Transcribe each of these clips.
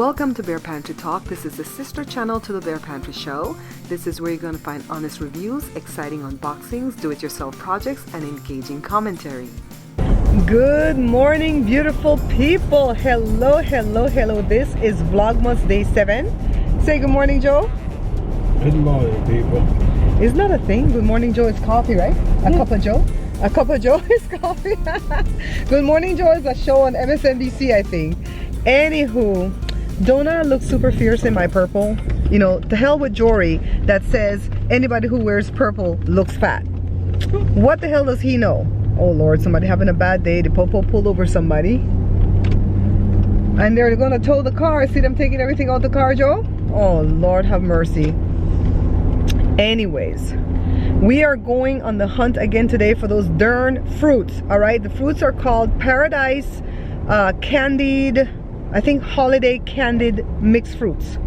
Welcome to Bear Pantry Talk. This is the sister channel to the Bear Pantry Show. This is where you're going to find honest reviews, exciting unboxings, do-it-yourself projects, and engaging commentary. Good morning, beautiful people. Hello, hello, hello. This is Vlogmas Day 7. Say good morning, Joe. Good morning, people. It's not a thing. Good morning, Joe. It's coffee, right? A cup of Joe. A cup of Joe is coffee. Good morning, Joe is a show on MSNBC, I think. Anywho, don't I look super fierce in my purple? You know, to hell with Jory that says anybody who wears purple looks fat. What the hell does he know? Oh Lord, somebody having a bad day. The popo pulled over somebody. And they're gonna tow the car. See them taking everything out the car, Joe? Oh Lord, have mercy. Anyways, we are going on the hunt again today for those darn fruits. All right, the fruits are called Paradise Candied, I think holiday candied mixed fruits.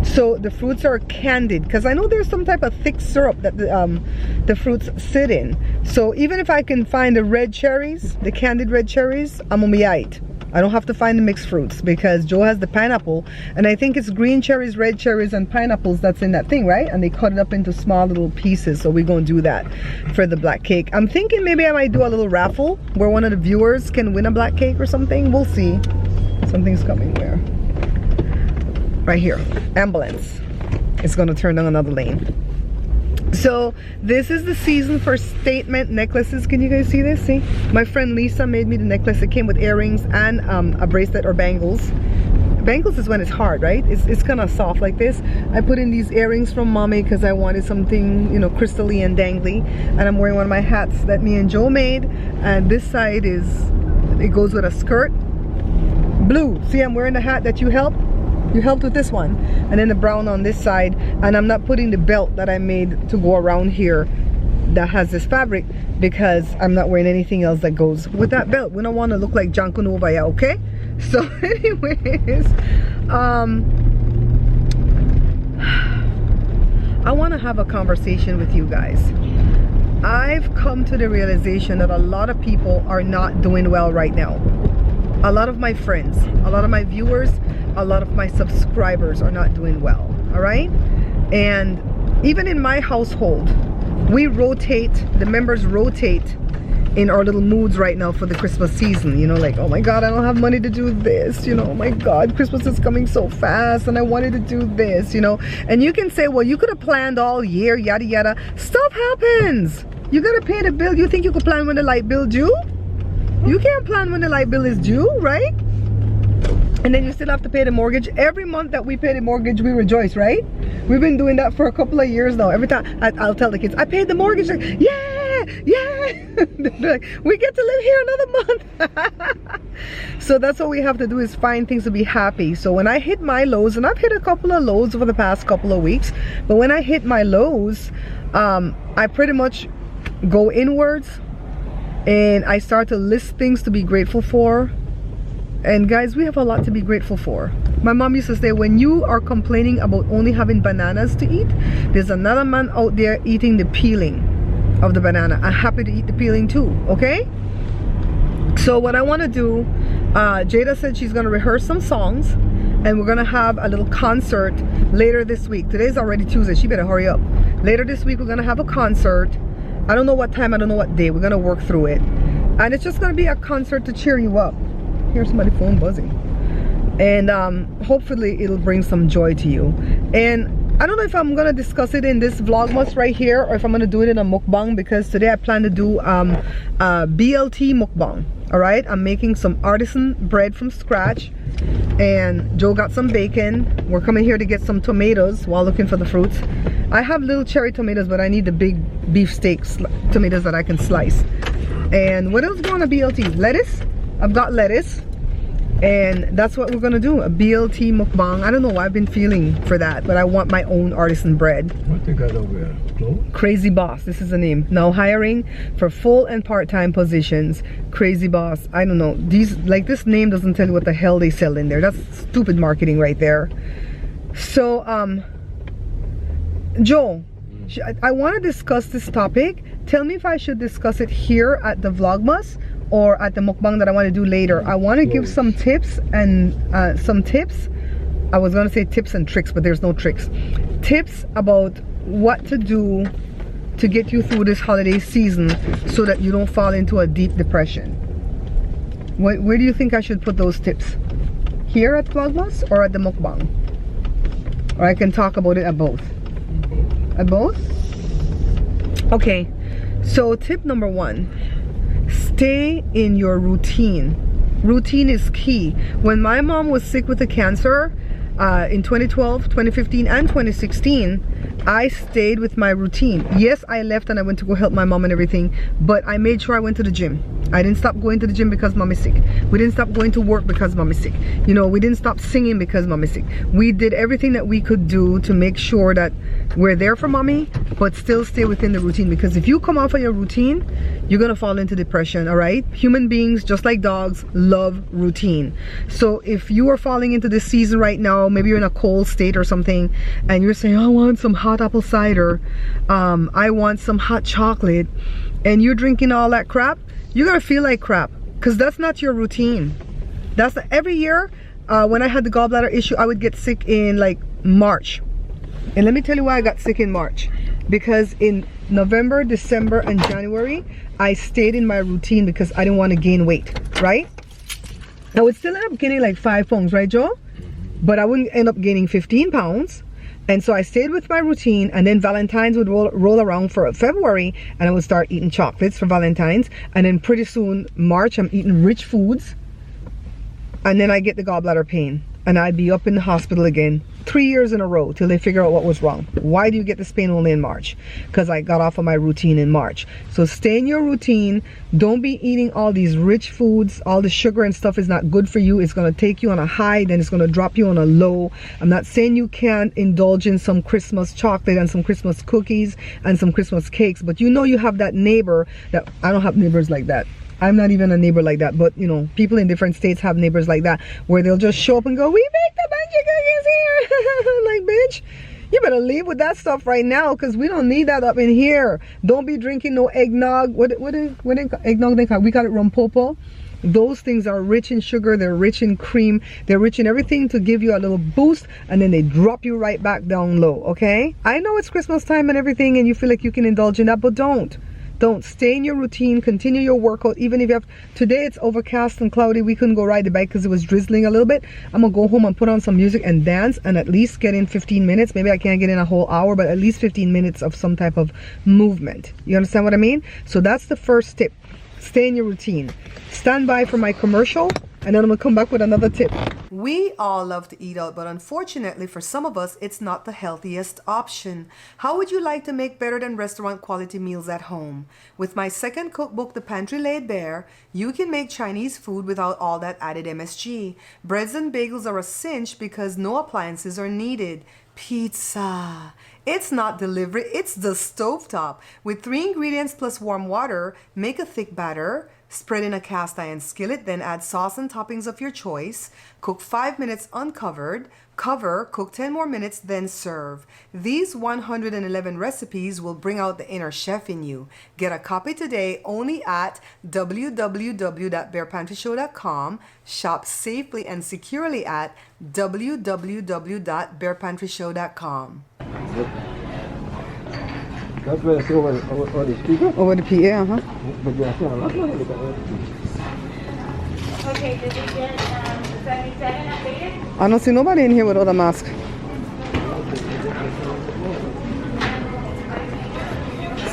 So the fruits are candied because I know there's some type of thick syrup that the fruits sit in. So even if I can find the red cherries, the candied red cherries, I'm gonna be aight. I don't have to find the mixed fruits because Joe has the pineapple, and I think it's green cherries, red cherries, and pineapples that's in that thing, right? And they cut it up into small little pieces, so we're gonna do that for the black cake. I'm thinking maybe I might do a little raffle where one of the viewers can win a black cake or something. We'll see. Something's coming where? Right here. Ambulance. It's gonna turn down another lane. So this is the season for statement necklaces. Can you guys see this? See, my friend Lisa made me the necklace. It came with earrings and a bracelet or bangles. Bangles is when it's hard, right? It's kind of soft like this. I put in these earrings from mommy because I wanted something, you know, crystally and dangly. And I'm wearing one of my hats that me and Joe made. And this side it goes with a skirt. Blue. See, I'm wearing the hat that you helped. You helped with this one, and then the brown on this side, and I'm not putting the belt that I made to go around here that has this fabric because I'm not wearing anything else that goes with that belt. We don't want to look like Janko Nova, yeah, okay? So anyways, I want to have a conversation with you guys. I've come to the realization that a lot of people are not doing well right now. A lot of my friends, a lot of my viewers, a lot of my subscribers are not doing well, all right? And even in my household, we rotate, the members rotate in our little moods right now for the Christmas season. You know, like, oh my God, I don't have money to do this. You know, oh my God, Christmas is coming so fast and I wanted to do this, you know? And you can say, well, you could have planned all year, yada, yada. Stuff happens. You gotta pay the bill. You think you could plan when the light bill due? You can't plan when the light bill is due, right? And then you still have to pay the mortgage. Every month that we pay the mortgage, we rejoice, right? We've been doing that for a couple of years now. Every time I'll tell the kids, I paid the mortgage. Like, yeah, yeah. They're like, we get to live here another month. So that's what we have to do, is find things to be happy. So when I hit my lows, and I've hit a couple of lows over the past couple of weeks, but when I hit my lows, I pretty much go inwards and I start to list things to be grateful for. And guys, we have a lot to be grateful for. My mom used to say, when you are complaining about only having bananas to eat, there's another man out there eating the peeling of the banana. I'm happy to eat the peeling too, okay? So what I want to do, Jada said she's going to rehearse some songs, and we're going to have a little concert later this week. Today's already Tuesday. She better hurry up. Later this week, we're going to have a concert. I don't know what time, I don't know what day. We're going to work through it. And it's just going to be a concert to cheer you up. Here's somebody's phone buzzing. And hopefully it'll bring some joy to you. And I don't know if I'm gonna discuss it in this Vlogmas right here, or if I'm gonna do it in a mukbang, because today I plan to do BLT mukbang. All right, I'm making some artisan bread from scratch, and Joe got some bacon. We're coming here to get some tomatoes while looking for the fruits. I have little cherry tomatoes, but I need the big beefsteak tomatoes that I can slice. And what else going on BLT? Lettuce. I've got lettuce, and that's what we're gonna do, a BLT mukbang. I don't know why I've been feeling for that, but I want my own artisan bread. What they got over there? Clothes? Crazy Boss, this is the name. Now hiring for full and part-time positions. Crazy Boss. I don't know, these, like, this name doesn't tell you what the hell they sell in there. That's stupid marketing right there. So Joe, I want to discuss this topic. Tell me if I should discuss it here at the Vlogmas or at the mukbang that I want to do later. I want to give some tips and I was gonna say tips and tricks, but there's no tricks. Tips about what to do to get you through this holiday season so that you don't fall into a deep depression. Where do you think I should put those tips? Here at Vlogmas or at the mukbang? Or I can talk about it at both. At both? Okay, so tip number 1, stay in your routine. Routine is key. When my mom was sick with the cancer in 2012, 2015, and 2016, I stayed with my routine. Yes, I left and I went to go help my mom and everything, but I made sure I went to the gym. I didn't stop going to the gym because mom is sick. We didn't stop going to work because mom is sick. You know, we didn't stop singing because mom is sick. We did everything that we could do to make sure that we're there for mommy, but still stay within the routine. Because if you come off of your routine, you're gonna fall into depression, all right? Human beings, just like dogs, love routine. So if you are falling into this season right now, maybe you're in a cold state or something, and you're saying, I want some hot apple cider, I want some hot chocolate, and you're drinking all that crap, you're gonna feel like crap, because that's not your routine. Every year when I had the gallbladder issue, I would get sick in like March. And let me tell you why I got sick in March. Because in November, December, and January, I stayed in my routine because I didn't want to gain weight, right? I would still end up gaining like 5 pounds, right, Joe? But I wouldn't end up gaining 15 pounds. And so I stayed with my routine, and then Valentine's would roll around for February, and I would start eating chocolates for Valentine's. And then pretty soon, March, I'm eating rich foods. And then I get the gallbladder pain, and I'd be up in the hospital again 3 years in a row till they figure out what was wrong. Why do you get this pain only in March? Because I got off of my routine in March. So stay in your routine. Don't be eating all these rich foods. All the sugar and stuff is not good for you. It's going to take you on a high, then it's going to drop you on a low. I'm not saying you can't indulge in some Christmas chocolate and some Christmas cookies and some Christmas cakes, but you know you have that neighbor that, I don't have neighbors like that. I'm not even a neighbor like that, but you know, people in different states have neighbors like that, where they'll just show up and go, we baked a bunch of cookies here. Like, bitch, you better leave with that stuff right now, because we don't need that up in here. Don't be drinking no eggnog. What is eggnog they call? We call it rompopo. Those things are rich in sugar, they're rich in cream, they're rich in everything to give you a little boost, and then they drop you right back down low, okay? I know it's Christmas time and everything, and you feel like you can indulge in that, but don't. Stay in your routine, continue your workout. Even if you have, today it's overcast and cloudy, we couldn't go ride the bike because it was drizzling a little bit. I'm gonna go home and put on some music and dance, and at least get in 15 minutes. Maybe I can't get in a whole hour, but at least 15 minutes of some type of movement. You understand what I mean? So that's the first tip. Stay in your routine. Stand by for my commercial, and then I'm gonna come back with another tip. We all love to eat out, but unfortunately for some of us, it's not the healthiest option. How would you like to make better than restaurant quality meals at home? With my second cookbook, The Pantry Laid Bare, you can make Chinese food without all that added MSG. Breads and bagels are a cinch because no appliances are needed. Pizza. It's not delivery, it's the stovetop. With 3 ingredients plus warm water, make a thick batter. Spread in a cast iron skillet, then add sauce and toppings of your choice. Cook 5 minutes uncovered. Cover, cook 10 more minutes, then serve. These 111 recipes will bring out the inner chef in you. Get a copy today only at www.barepantryshow.com. Shop safely and securely at www.barepantryshow.com. That's where it's over the speaker? Over the PA, But yeah, Okay, did you get 77 updated? I don't see nobody in here without a mask.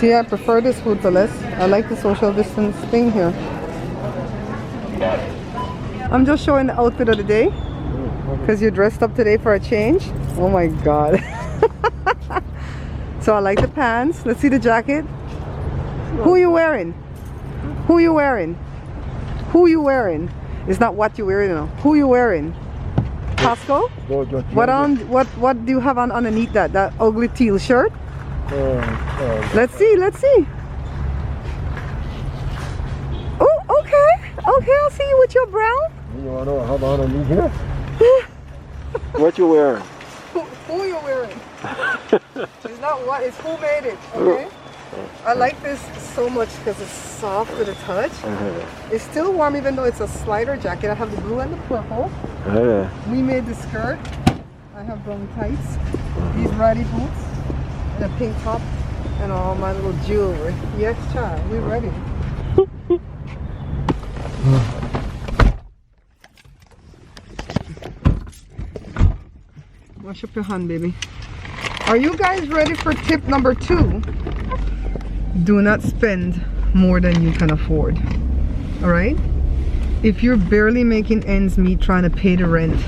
See, I prefer this food to less. I like the social distance thing here. I'm just showing the outfit of the day, because you're dressed up today for a change. Oh my god. So I like the pants. Let's see the jacket. Who are you wearing? Who are you wearing? Who are you wearing? It's not what you're wearing, you know. Who are you wearing? Costco? What do you have on underneath that ugly teal shirt? Let's see. Oh, okay, I'll see you with your brown. You want to know how about underneath here? What you wearing? Who you wearing? It's not what, it's who made it, okay? I like this so much because it's soft to the touch. It's still warm even though it's a slider jacket. I have the blue and the purple. We made the skirt. have brown tights, these ratty boots, and a pink top, and all my little jewelry. Yes, child, we're ready. Wash up your hand, baby. Are you guys ready for tip number 2? Do not spend more than you can afford. All right? If you're barely making ends meet trying to pay the rent,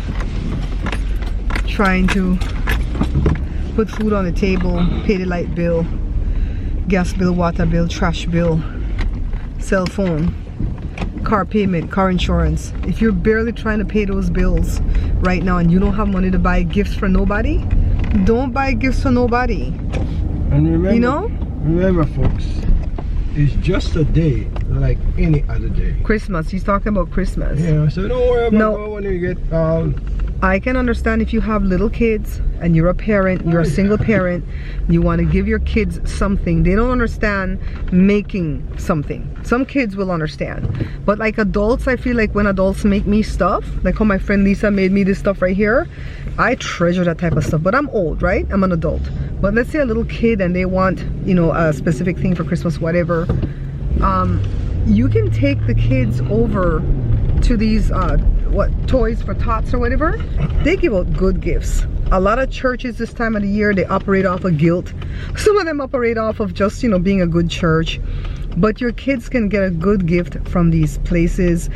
trying to put food on the table, pay the light bill, gas bill, water bill, trash bill, cell phone, car payment, car insurance. If you're barely trying to pay those bills right now and you don't have money to buy gifts for nobody, don't buy gifts for nobody. And remember, you know? Remember, folks, it's just a day like any other day. Christmas, he's talking about Christmas. Yeah, so don't worry about when you get I can understand if you have little kids and you're a parent, you're a single parent, you want to give your kids something. They don't understand making something. Some kids will understand. But like adults, I feel like when adults make me stuff, like how my friend Lisa made me this stuff right here, I treasure that type of stuff. But I'm old, right? I'm an adult. But let's say a little kid and they want, you know, a specific thing for Christmas, whatever. You can take the kids over to these Toys for Tots or whatever. They give out good gifts. A lot of churches this time of the year, they operate off of guilt. Some of them operate off of just, you know, being a good church. But your kids can get a good gift from these places.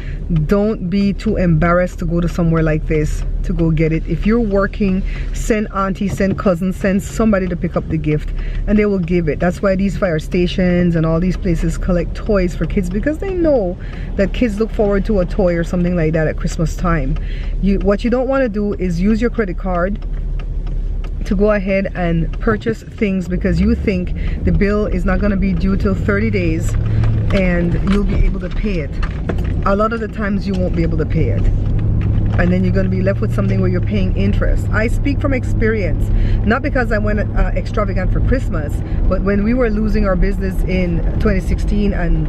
Don't be too embarrassed to go to somewhere like this to go get it. If you're working, send auntie, send cousin, send somebody to pick up the gift and they will give it. That's why these fire stations and all these places collect toys for kids, because they know that kids look forward to a toy or something like that at Christmas time. What you don't want to do is use your credit card to go ahead and purchase things because you think the bill is not going to be due till 30 days and you'll be able to pay it. A lot of the times you won't be able to pay it, and then you're going to be left with something where you're paying interest. I speak from experience, not because I went extravagant for Christmas, but when we were losing our business in 2016 and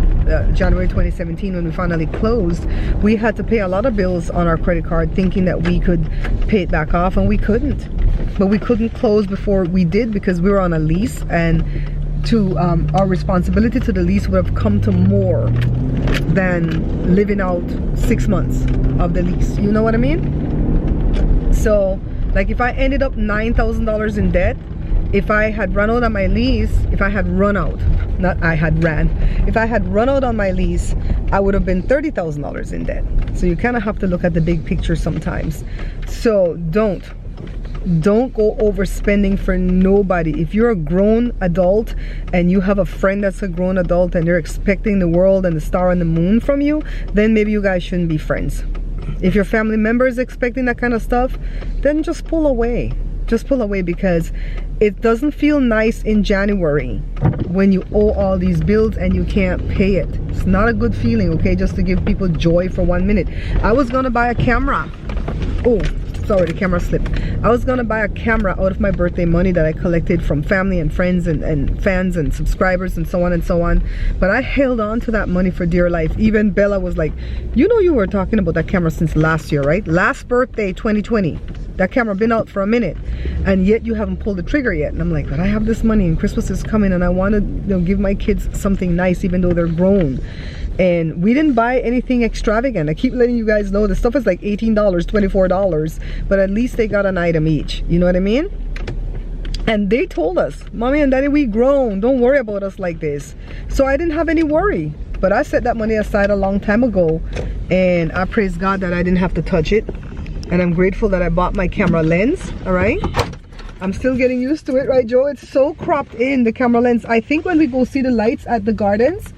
January 2017 when we finally closed, we had to pay a lot of bills on our credit card thinking that we could pay it back off, and we couldn't. But we couldn't close before we did because we were on a lease, and to our responsibility to the lease would have come to more than living out 6 months of the lease. You know what I mean? So like if I ended up $9,000 in debt, if I had run out on my lease, if I had run out, not I had ran, if I had run out on my lease, I would have been $30,000 in debt. So you kind of have to look at the big picture sometimes. So don't go overspending for nobody. If you're a grown adult and you have a friend that's a grown adult and they're expecting the world and the star and the moon from you, then maybe you guys shouldn't be friends. If your family member is expecting that kind of stuff, then just pull away. Just pull away, because it doesn't feel nice in January when you owe all these bills and you can't pay it. It's not a good feeling, okay? Just to give people joy for 1 minute. I was gonna buy a camera. Oh, sorry, the camera slipped. I was gonna buy a camera out of my birthday money that I collected from family and friends and fans and subscribers and so on and so on. But I held on to that money for dear life. Even Bella was like, you know, you were talking about that camera since last year, right? Last birthday, 2020. That camera been out for a minute and yet you haven't pulled the trigger yet. And I'm like, but I have this money and Christmas is coming and I want to, you know, give my kids something nice even though they're grown. And we didn't buy anything extravagant. I keep letting you guys know the stuff is like $18, $24, but at least they got an item each. You know what I mean? And they told us, Mommy and Daddy, we grown. Don't worry about us like this. So I didn't have any worry. But I set that money aside a long time ago, and I praise God that I didn't have to touch it. And I'm grateful that I bought my camera lens, all right? I'm still getting used to it, right, Joe? It's so cropped in, the camera lens. I think when we go see the lights at the gardens,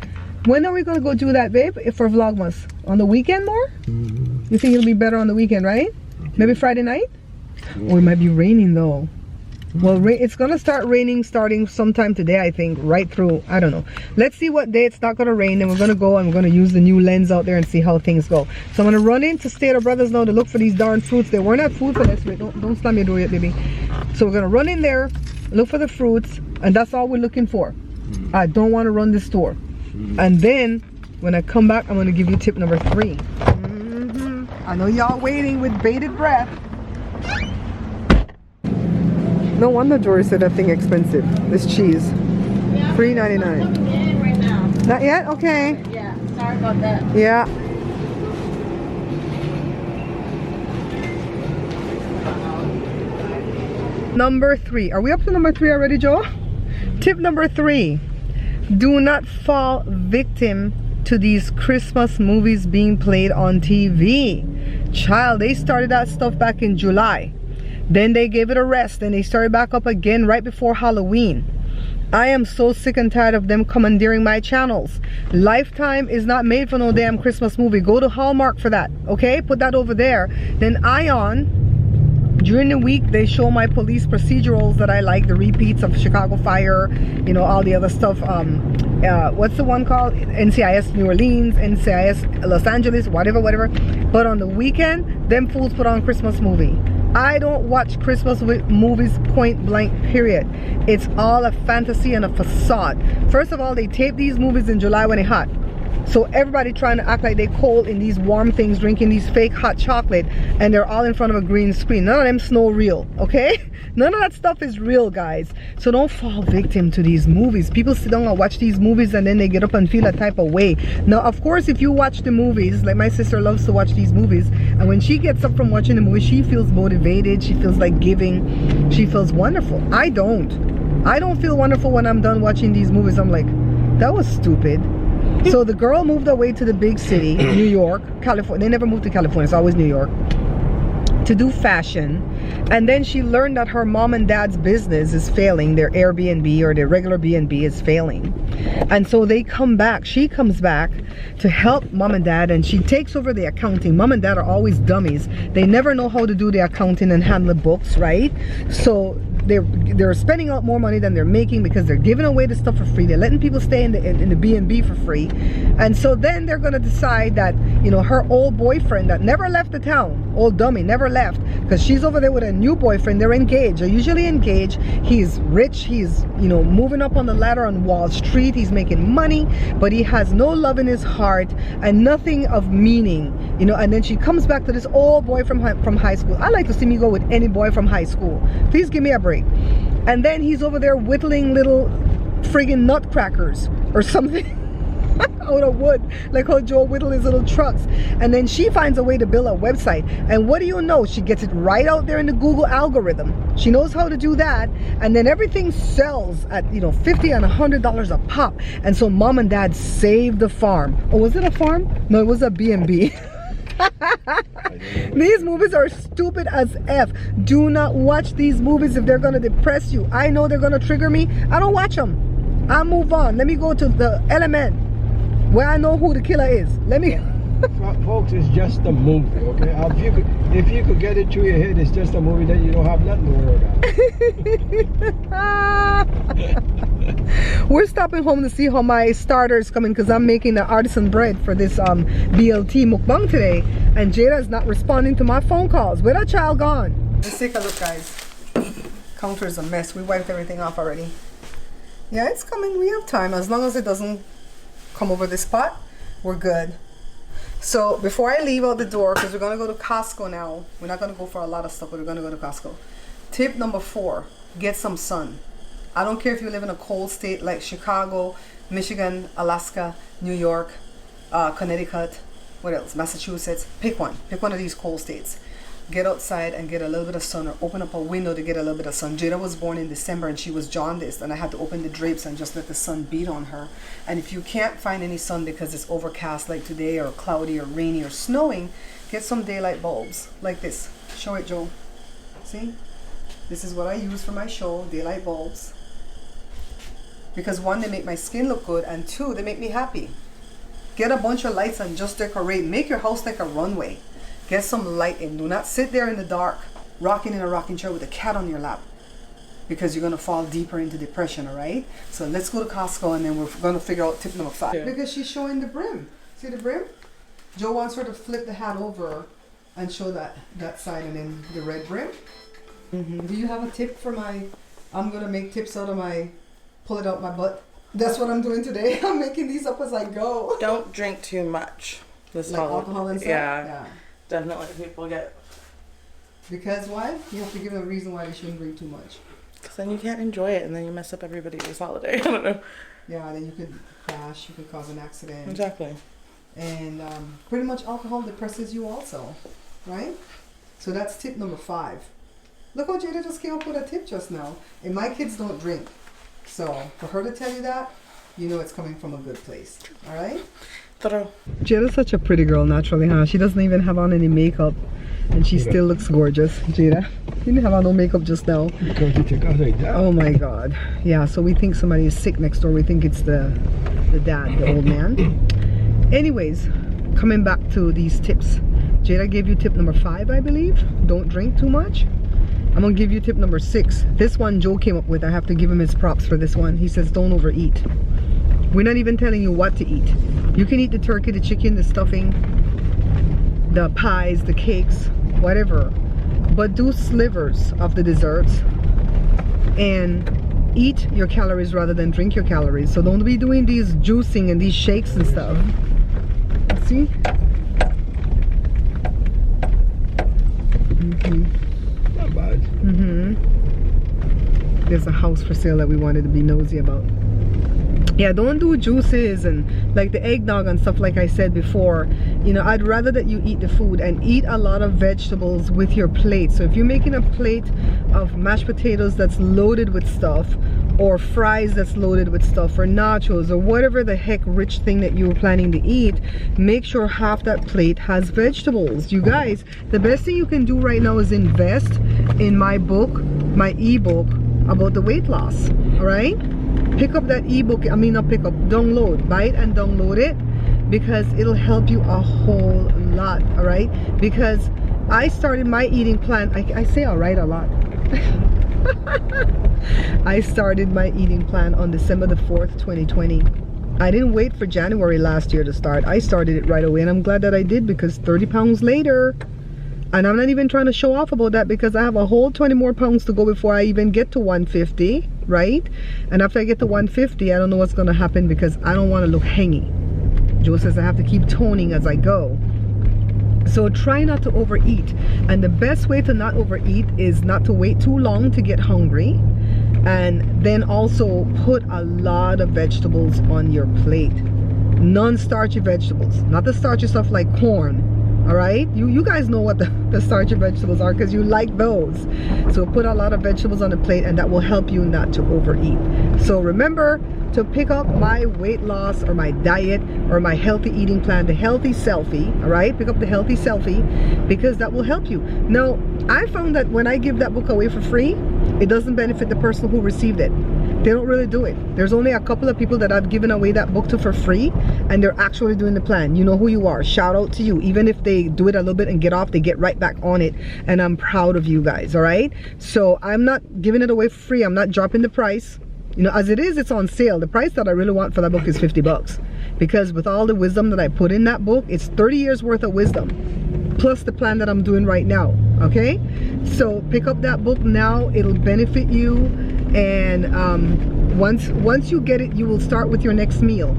when are we gonna go do that, babe? For Vlogmas? On the weekend more? You think it'll be better on the weekend, right? Maybe Friday night? Or it might be raining though. Well, it's gonna start raining starting sometime today, I think, right through, I don't know. Let's see what day it's not gonna rain, and we're gonna go and we're gonna use the new lens out there and see how things go. So I'm gonna run into Stater Brothers now to look for these darn fruits. They weren't at food for this. Wait, don't slam your door yet, baby. So we're gonna run in there, look for the fruits, and that's all we're looking for. I don't wanna run this store. And then when I come back, I'm gonna give you tip number 3. I know y'all waiting with bated breath. No wonder Jory said that thing expensive. This cheese. $3.99. Right now. Not yet? Okay. Yeah, sorry about that. Yeah. Number 3. Are we up to number 3 already, Joe? Tip number 3. Do not fall victim to these Christmas movies being played on TV. Child, they started that stuff back in July. Then they gave it a rest and they started back up again right before Halloween. I am so sick and tired of them commandeering my channels. Lifetime is not made for no damn Christmas movie. Go to Hallmark for that, okay? Put that over there. Then Ion, during the week, they show my police procedurals that I like, the repeats of Chicago Fire, you know, all the other stuff. What's the one called? NCIS New Orleans, NCIS Los Angeles, whatever. But on the weekend, them fools put on Christmas movie. I don't watch Christmas movies point blank, period. It's all a fantasy and a facade. First of all, they tape these movies in July when it's hot. So everybody trying to act like they cold in these warm things, drinking these fake hot chocolate, and they're all in front of a green screen. None of them snow real, okay? None of that stuff is real, guys. So don't fall victim to these movies. People sit down and watch these movies and then they get up and feel a type of way. Now, of course, if you watch the movies, like my sister loves to watch these movies, and when she gets up from watching the movie, she feels motivated, she feels like giving, she feels wonderful. I don't feel wonderful when I'm done watching these movies. I'm like, that was stupid. So the girl moved away to the big city, New York, California. They never moved to California, it's always New York, to do fashion. And then she learned that her mom and dad's business is failing. Their Airbnb or their regular B&B is failing. And so they come back. She comes back to help mom and dad, and she takes over the accounting. Mom and dad are always dummies. They never know how to do the accounting and handle the books, right? So they're spending out more money than they're making because they're giving away the stuff for free. They're letting people stay in the B&B for free. And so then they're gonna decide that, you know, her old boyfriend that never left the town, old dummy, never left, because she's over there with a new boyfriend. They're engaged. They're usually engaged. He's rich. He's, you know, moving up on the ladder on Wall Street. He's making money, but he has no love in his heart and nothing of meaning, you know. And then she comes back to this old boy from high school. I like to see me go with any boy from high school. Please give me a break. And then he's over there whittling little friggin' nutcrackers or something out of wood, like how Joe whittled his little trucks. And then she finds a way to build a website, and what do you know, she gets it right out there in the Google algorithm. She knows how to do that, and then everything sells at, you know, $50 and $100 a pop. And so mom and dad saved the farm. Oh, was it a farm? No, it was a B&B. These movies are stupid as F. Do not watch these movies if they're gonna depress you. I know they're gonna trigger me. I don't watch them. I move on. Let me go to the Element where I know who the killer is. Let me Folks, it's just a movie, okay? If you could get it through your head, it's just a movie, then you don't have nothing to worry about. We're stopping home to see how my starter is coming because I'm making the artisan bread for this BLT mukbang today, and Jada is not responding to my phone calls. Where that child gone? Let's take a look, guys. Counter is a mess. We wiped everything off already. Yeah, it's coming. We have time. As long as it doesn't come over this pot, we're good. So before I leave out the door, because we're going to go to Costco now, we're not going to go for a lot of stuff, but we're going to go to Costco. Tip number 4, get some sun. I don't care if you live in a cold state like Chicago, Michigan, Alaska, New York, Connecticut, what else, Massachusetts. Pick one of these cold states. Get outside and get a little bit of sun, or open up a window to get a little bit of sun. Jada was born in December and she was jaundiced, and I had to open the drapes and just let the sun beat on her. And if you can't find any sun because it's overcast like today, or cloudy or rainy or snowing, get some daylight bulbs like this. Show it, Joe. See? This is what I use for my show, daylight bulbs. Because 1, they make my skin look good, and 2, they make me happy. Get a bunch of lights and just decorate. Make your house like a runway. Get some light in. Do not sit there in the dark, rocking in a rocking chair with a cat on your lap, because you're going to fall deeper into depression, all right? So let's go to Costco, and then we're going to figure out tip number 5. Yeah. Because she's showing the brim. See the brim? Joe wants her to flip the hat over and show that side, and then the red brim. Do you have a tip for my, I'm going to make tips out of my, pull it out my butt? That's what I'm doing today. I'm making these up as I go. Don't drink too much. This like alcohol and stuff? Yeah. Definitely people get... Because why? You have to give them a reason why they shouldn't drink too much. Because then you can't enjoy it and then you mess up everybody's holiday. I don't know. Yeah, then you could crash, you could cause an accident. Exactly. And pretty much alcohol depresses you also, right? So that's tip number 5. Look how Jada just came up with a tip just now. And my kids don't drink. So for her to tell you that, you know it's coming from a good place. All right? Jada's such a pretty girl naturally, huh? She doesn't even have on any makeup. And she still looks gorgeous. Jada, you didn't have on no makeup just now. Because you take out like that. Oh my God. Yeah, so we think somebody is sick next door. We think it's the dad, the old man. Anyways, coming back to these tips. Jada gave you tip number 5, I believe. Don't drink too much. I'm gonna give you tip number 6. This one Joe came up with. I have to give him his props for this one. He says don't overeat. We're not even telling you what to eat. You can eat the turkey, the chicken, the stuffing, the pies, the cakes, whatever. But do slivers of the desserts and eat your calories rather than drink your calories. So don't be doing these juicing and these shakes and stuff. See? Not bad. There's a house for sale that we wanted to be nosy about. Yeah, don't do juices and like the eggnog and stuff like I said before. You know, I'd rather that you eat the food and eat a lot of vegetables with your plate. So if you're making a plate of mashed potatoes that's loaded with stuff, or fries that's loaded with stuff, or nachos, or whatever the heck rich thing that you were planning to eat, make sure half that plate has vegetables. You guys, the best thing you can do right now is invest in my book, my ebook about the weight loss. All right, pick up that ebook. I mean, not pick up, download, buy it and download it, because it'll help you a whole lot. All right, because I started my eating plan, I say all right a lot. I started my eating plan on December the 4th, 2020. I didn't wait for January last year to start. I started it right away, and I'm glad that I did, because 30 pounds later, and I'm not even trying to show off about that, because I have a whole 20 more pounds to go before I even get to 150, right? And after I get to 150, I don't know what's going to happen, because I don't want to look hangy. Joe says I have to keep toning as I go. So try not to overeat, and the best way to not overeat is not to wait too long to get hungry, and then also put a lot of vegetables on your plate. Non-starchy vegetables, not the starchy stuff like corn. All right, you guys know what the starchy vegetables are, because you like those. So put a lot of vegetables on the plate, and that will help you not to overeat. So remember to pick up my weight loss or my diet or my healthy eating plan, the healthy selfie. All right, pick up the healthy selfie, because that will help you. Now, I found that when I give that book away for free, it doesn't benefit the person who received it. They don't really do it. There's only a couple of people that I've given away that book to for free, and they're actually doing the plan. You know who you are. Shout out to you. Even if they do it a little bit and get off, they get right back on it, and I'm proud of you guys. All right, so I'm not giving it away for free. I'm not dropping the price. You know, as it is, it's on sale. The price that I really want for that book is $50, because with all the wisdom that I put in that book, it's 30 years worth of wisdom, plus the plan that I'm doing right now. Okay, so pick up that book now. It'll benefit you, and once you get it, you will start with your next meal.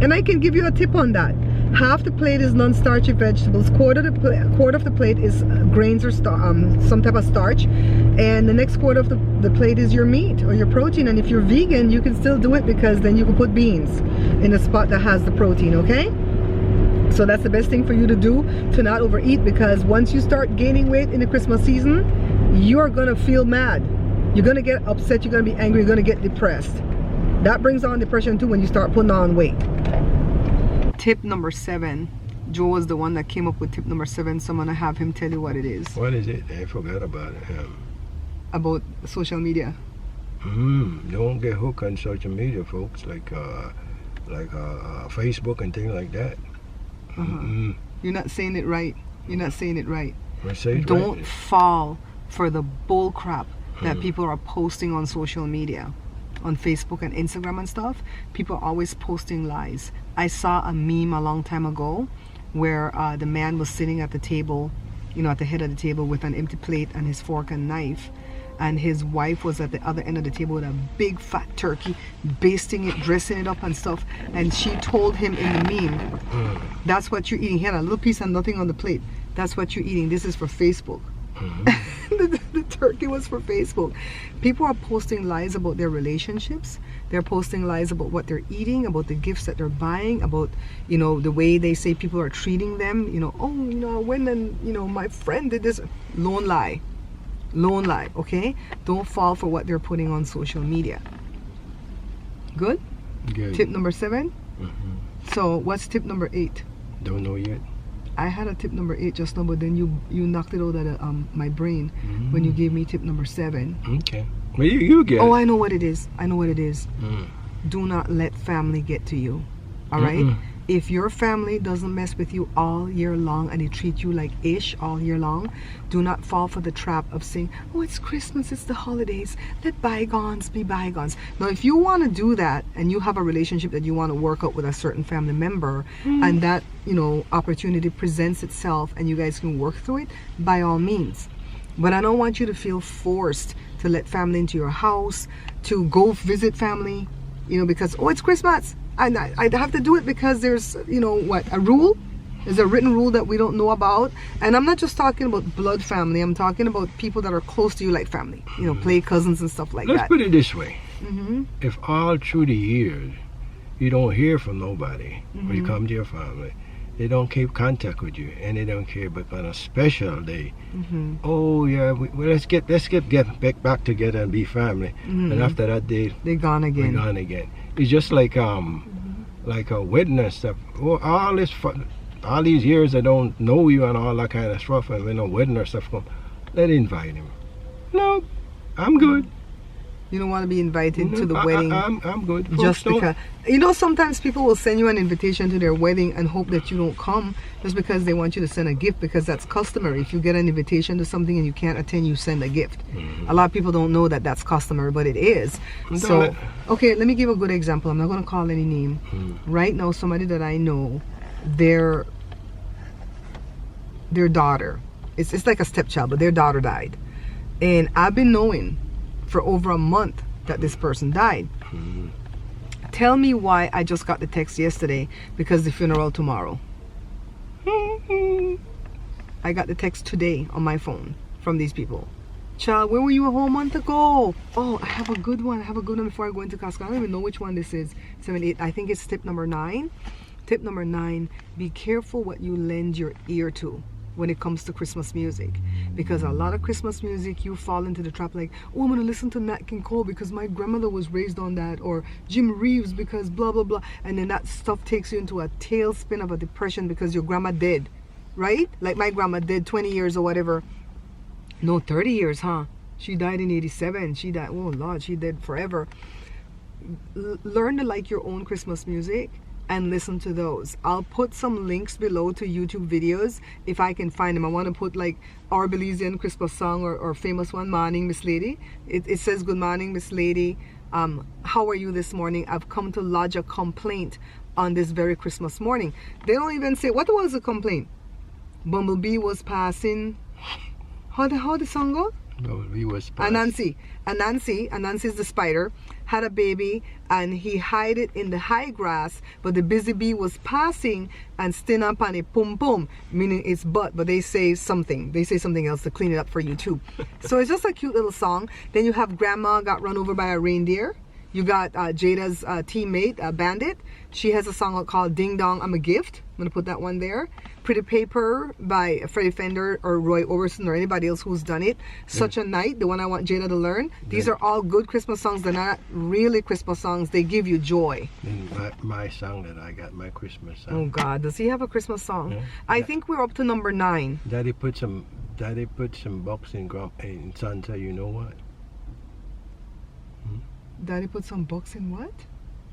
And I can give you a tip on that. Half the plate is non-starchy vegetables, quarter of the plate is grains or some type of starch, and the next quarter of the plate is your meat or your protein. And if you're vegan, you can still do it, because then you can put beans in a spot that has the protein. Okay, so that's the best thing for you to do, to not overeat, because once you start gaining weight in the Christmas season, you're gonna feel mad, you're gonna get upset, you're gonna be angry, you're gonna get depressed. That brings on depression too when you start putting on weight. Tip number 7. Joe was the one that came up with tip number 7, so I'm gonna have him tell you what it is. What is it? I forgot about it. About social media. Don't get hooked on social media, folks, like Facebook and things like that. You're not saying it right. You're not saying it right. Don't right. Fall for the bull crap that people are posting on social media, on Facebook and Instagram and stuff. People are always posting lies. I saw a meme a long time ago where the man was sitting at the table, you know, at the head of the table with an empty plate and his fork and knife, and his wife was at the other end of the table with a big fat turkey, basting it, dressing it up and stuff, and she told him in the meme, that's what you're eating. He had a little piece and nothing on the plate. That's what you're eating. This is for Facebook. The turkey was for Facebook. People are posting lies about their relationships. They're posting lies about what they're eating, about the gifts that they're buying, about, you know, the way they say people are treating them. You know, oh, you know, when and, you know, my friend did this. Lone lie. Lone lie, okay? Don't fall for what they're putting on social media. Good? Good. Tip number 7. So what's tip number 8? Don't know yet. I had a tip number 8 just now, but then you knocked it out of my brain when you gave me tip number 7. Okay. Well, you get it. Oh, I know what it is. I know what it is. Do not let family get to you. All right? If your family doesn't mess with you all year long and they treat you like ish all year long, do not fall for the trap of saying, oh, it's Christmas, it's the holidays, let bygones be bygones. Now, if you want to do that and you have a relationship that you want to work out with a certain family member and that, you know, opportunity presents itself and you guys can work through it, by all means. But I don't want you to feel forced to let family into your house, to go visit family, you know, because, oh, it's Christmas. And I have to do it because there's, you know, what, a rule? There's a written rule that we don't know about. And I'm not just talking about blood family. I'm talking about people that are close to you like family. You know, play cousins and stuff like that. Let's put it this way. If all through the years you don't hear from nobody, or you come to your family, they don't keep contact with you, and they don't care. But on a special day, oh yeah, let's get back together and be family. And after that day, they're gone again. They're gone again. It's just like a wedding and stuff. Oh, all these years I don't know you and all that kind of stuff, and when a wedding or stuff come, let invite him. No, I'm good. You don't want to be invited to the wedding. I'm good. Just because, you know, sometimes people will send you an invitation to their wedding and hope that you don't come just because they want you to send a gift, because that's customary. If you get an invitation to something and you can't attend, you send a gift. A lot of people don't know that that's customary, but it is. So, okay, let me give a good example. I'm not going to call any name. Right now, somebody that I know, their daughter, it's like a stepchild, but their daughter died. And I've been knowing for over a month that this person died. Tell me why I just got the text yesterday because the funeral tomorrow. I got the text today on my phone from these people. Child, where were you a whole month ago? Oh, I have a good one. I have a good one before I go into Costco. I don't even know which one this is. 7, 8. I think it's tip number 9. Tip number 9, be careful what you lend your ear to when it comes to Christmas music, because a lot of Christmas music you fall into the trap like, oh, I'm gonna listen to Nat King Cole because my grandmother was raised on that, or Jim Reeves because blah blah blah, and then that stuff takes you into a tailspin of a depression because your grandma dead, right? Like my grandma dead 20 years or whatever. No, 30 years, huh? She died in 87. She died, oh Lord, she dead forever. Learn to like your own Christmas music and listen to those. I'll put some links below to YouTube videos if I can find them. I want to put like our Belizean Christmas song or famous one, Morning Miss Lady. It says, good morning Miss Lady, how are you this morning? I've come to lodge a complaint on this very Christmas morning. They don't even say, what was the complaint? Bumblebee was passing. How the song go? Bumblebee was passing. Anansi is the spider, had a baby and he hid it in the high grass, but the busy bee was passing and sting up on a pum pum, meaning it's butt, but they say something else to clean it up for you too. So it's just a cute little song. Then you have Grandma Got Run Over by a Reindeer. You got Jada's teammate, Bandit. She has a song called Ding Dong, I'm a Gift. I'm going to put that one there. Pretty Paper by Freddie Fender or Roy Orbison or anybody else who's done it. Such a Night, the one I want Jada to learn. These are all good Christmas songs. They're not really Christmas songs. They give you joy. And my song that I got, my Christmas song. Oh God, does he have a Christmas song? Yeah. I think we're up to number 9. Daddy put some bucks in Santa, you know what? Daddy put some bucks in what?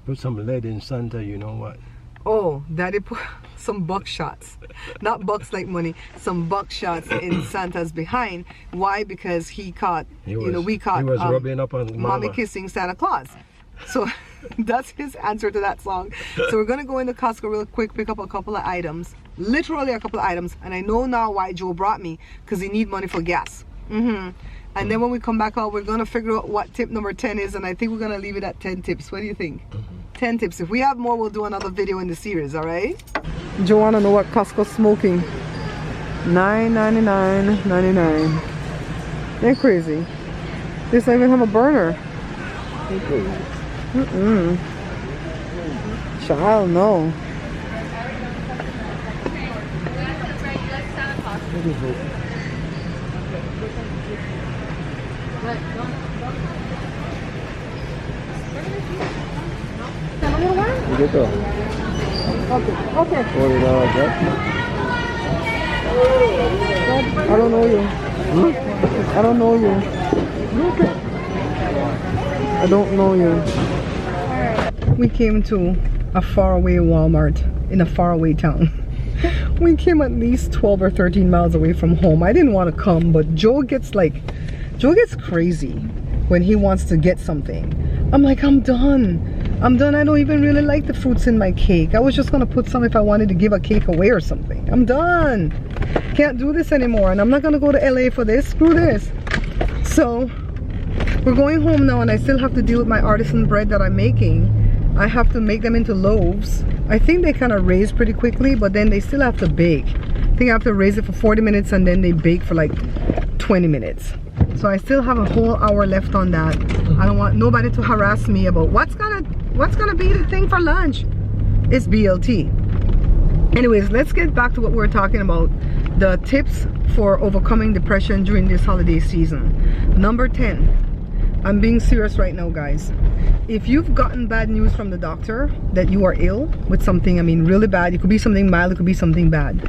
Put some lead in Santa, you know what? Oh, Daddy put some buckshots. Not bucks like money. Some buckshots in Santa's behind. Why? Because we caught he was rubbing up on Mommy kissing Santa Claus. So that's his answer to that song. So we're going to go into Costco real quick, pick up a couple of items. Literally a couple of items. And I know now why Joe brought me, because he need money for gas. And then when we come back out, we're going to figure out what tip number 10 is, and I think we're going to leave it at 10 tips. What do you think? 10 tips. If we have more, we'll do another video in the series, all right? Joanna know what Costco's smoking. $9.99.99. They're crazy. This don't even have a burner. Child, no. Gitu. Okay. $40, right? I don't know you. I don't know you. I don't know you. We came to a faraway Walmart in a faraway town. We came at least 12 or 13 miles away from home. I didn't want to come, but Joe gets crazy when he wants to get something. I'm like, I'm done. I don't even really like the fruits in my cake. I was just gonna put some if I wanted to give a cake away or something. I'm done. Can't do this anymore, and I'm not gonna go to LA for this. Screw this. So we're going home now, and I still have to deal with my artisan bread that I'm making. I have to make them into loaves. I think they kind of raise pretty quickly, but then they still have to bake. I think I have to raise it for 40 minutes and then they bake for like 20 minutes. So I still have a whole hour left on that. I don't want nobody to harass me about what's gonna be the thing for lunch. It's BLT. Anyways, let's get back to what we're talking about. The tips for overcoming depression during this holiday season. Number 10. I'm being serious right now, guys. If you've gotten bad news from the doctor that you are ill with something, I mean really bad, it could be something mild, it could be something bad,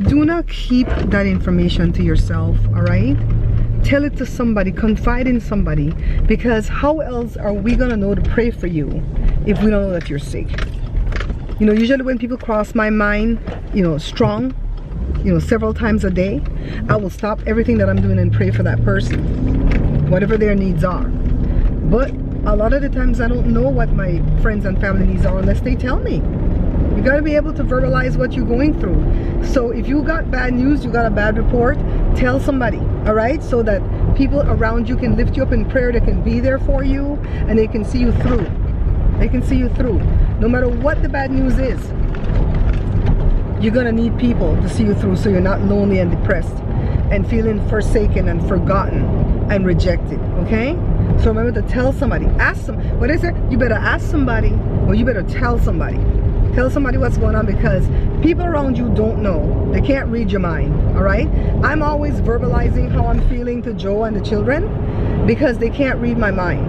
do not keep that information to yourself, all right? Tell it to somebody, confide in somebody, because how else are we gonna know to pray for you if we don't know that you're sick? You know, usually when people cross my mind, you know, strong, you know, several times a day, I will stop everything that I'm doing and pray for that person, whatever their needs are. But a lot of the times I don't know what my friends and family needs are unless they tell me. You got to be able to verbalize what you're going through. So if you got bad news, you got a bad report, tell somebody, all right? So that people around you can lift you up in prayer, they can be there for you, and they can see you through. They can see you through. No matter what the bad news is, you're gonna need people to see you through so you're not lonely and depressed and feeling forsaken and forgotten and rejected, okay? So remember to tell somebody, ask them. What is it? You better ask somebody, or you better tell somebody. Tell somebody what's going on, because people around you don't know. They can't read your mind, all right? I'm always verbalizing how I'm feeling to Joe and the children because they can't read my mind.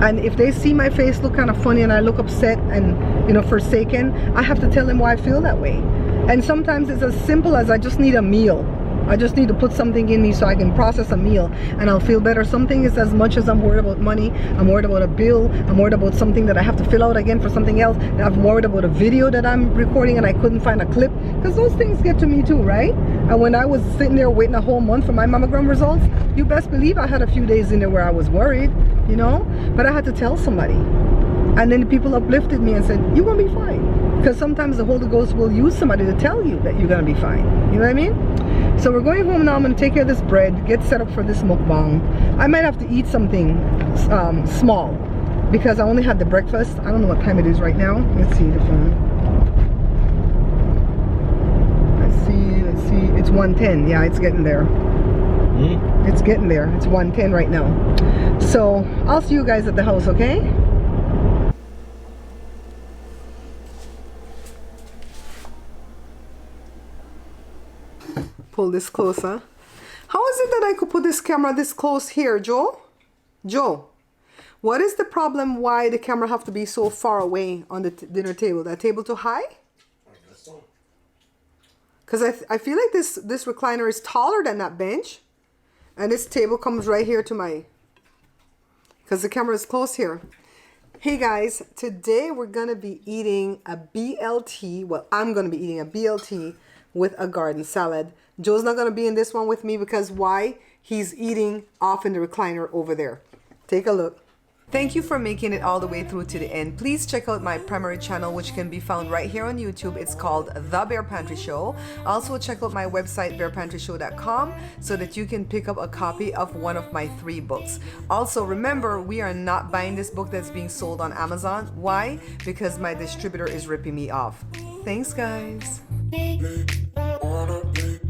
And if they see my face look kind of funny and I look upset and, you know, forsaken, I have to tell them why I feel that way. And sometimes it's as simple as I just need a meal. I just need to put something in me so I can process a meal and I'll feel better. Something is as much as I'm worried about money, I'm worried about a bill, I'm worried about something that I have to fill out again for something else, I'm worried about a video that I'm recording and I couldn't find a clip, because those things get to me too, right? And when I was sitting there waiting a whole month for my mammogram results, you best believe I had a few days in there where I was worried, you know, but I had to tell somebody. And then the people uplifted me and said, you're gonna be fine. Because sometimes the Holy Ghost will use somebody to tell you that you're gonna be fine. You know what I mean? So we're going home now. I'm gonna take care of this bread, get set up for this mukbang. I might have to eat something small because I only had the breakfast. I don't know what time it is right now. Let's see the phone. Let's see. It's 1:10. Yeah, it's getting there. It's getting there. It's 1:10 right now. So I'll see you guys at the house, okay? Pull this closer. How is it that I could put this camera this close here, Joe? Joe, what is the problem why the camera have to be so far away on the dinner table? That table too high? I guess so. Because I feel like this recliner is taller than that bench. And this table comes right here to my... Because the camera is close here. Hey guys, today we're going to be eating a BLT. Well, I'm going to be eating a BLT with a garden salad. Joe's not going to be in this one with me because why? He's eating off in the recliner over there. Take a look. Thank you for making it all the way through to the end. Please check out my primary channel, which can be found right here on YouTube. It's called The Bare Pantry Show. Also check out my website, barepantryshow.com, so that you can pick up a copy of one of my 3 books. Also remember, we are not buying this book that's being sold on Amazon. Why? Because my distributor is ripping me off. Thanks guys.